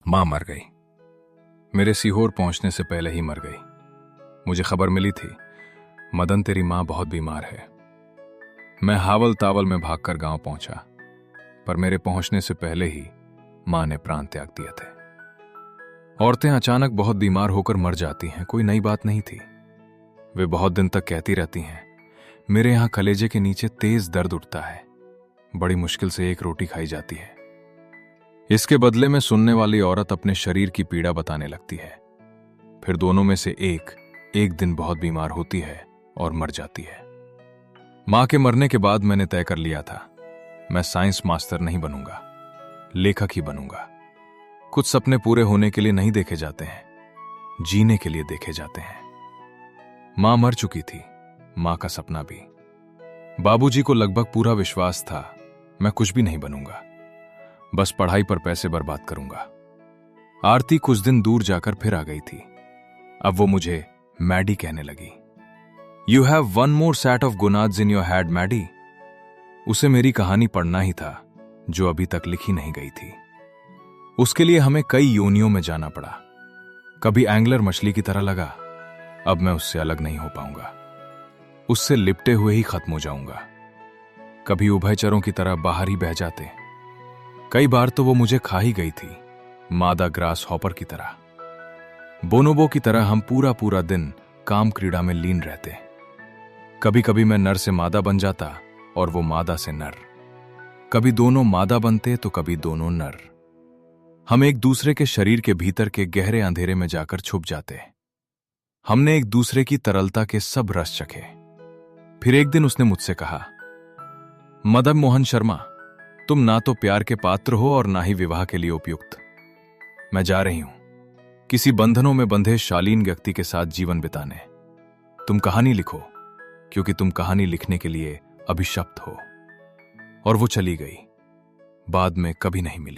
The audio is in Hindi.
मां मर गई। मेरे सीहोर पहुंचने से पहले ही मर गई। मुझे खबर मिली थी, मदन तेरी मां बहुत बीमार है। मैं हावल तावल में भागकर गांव पहुंचा, पर मेरे पहुंचने से पहले ही मां ने प्राण त्याग दिए थे। औरतें अचानक बहुत बीमार होकर मर जाती हैं, कोई नई बात नहीं थी। वे बहुत दिन तक कहती रहती हैं, मेरे यहां कलेजे के नीचे तेज दर्द उठता है, बड़ी मुश्किल से एक रोटी खाई जाती है। इसके बदले में सुनने वाली औरत अपने शरीर की पीड़ा बताने लगती है। फिर दोनों में से एक दिन बहुत बीमार होती है और मर जाती है। मां के मरने के बाद मैंने तय कर लिया था, मैं साइंस मास्टर नहीं बनूंगा, लेखक ही बनूंगा। कुछ सपने पूरे होने के लिए नहीं देखे जाते हैं, जीने के लिए देखे जाते हैं। मां मर चुकी थी, मां का सपना भी। बाबूजी को लगभग पूरा विश्वास था मैं कुछ भी नहीं बनूंगा, बस पढ़ाई पर पैसे बर्बाद करूंगा। आरती कुछ दिन दूर जाकर फिर आ गई थी। अब वो मुझे मैडी कहने लगी। You have one more set of gonads in your head Maddy. उसे मेरी कहानी पढ़ना ही था, जो अभी तक लिखी नहीं गई थी। उसके लिए हमें कई योनियों में जाना पड़ा। कभी एंगलर मछली की तरह लगा, अब मैं उससे अलग नहीं हो पाऊंगा, उससे लिपटे हुए ही खत्म हो जाऊंगा। कभी उभयचरों की तरह बाहर ही बह जाते। कई बार तो वो मुझे खा ही गई थी, मादा ग्रास हॉपर की तरह। बोनोबो की तरह हम पूरा पूरा दिन काम क्रीड़ा में लीन रहते। कभी कभी मैं नर से मादा बन जाता और वो मादा से नर। कभी दोनों मादा बनते तो कभी दोनों नर। हम एक दूसरे के शरीर के भीतर के गहरे अंधेरे में जाकर छुप जाते। हमने एक दूसरे की तरलता के सब रस चखे। फिर एक दिन उसने मुझसे कहा, मदन मोहन शर्मा, तुम ना तो प्यार के पात्र हो और ना ही विवाह के लिए उपयुक्त। मैं जा रही हूं किसी बंधनों में बंधे शालीन व्यक्ति के साथ जीवन बिताने। तुम कहानी लिखो, क्योंकि तुम कहानी लिखने के लिए अभिशप्त हो। और वो चली गई, बाद में कभी नहीं मिली।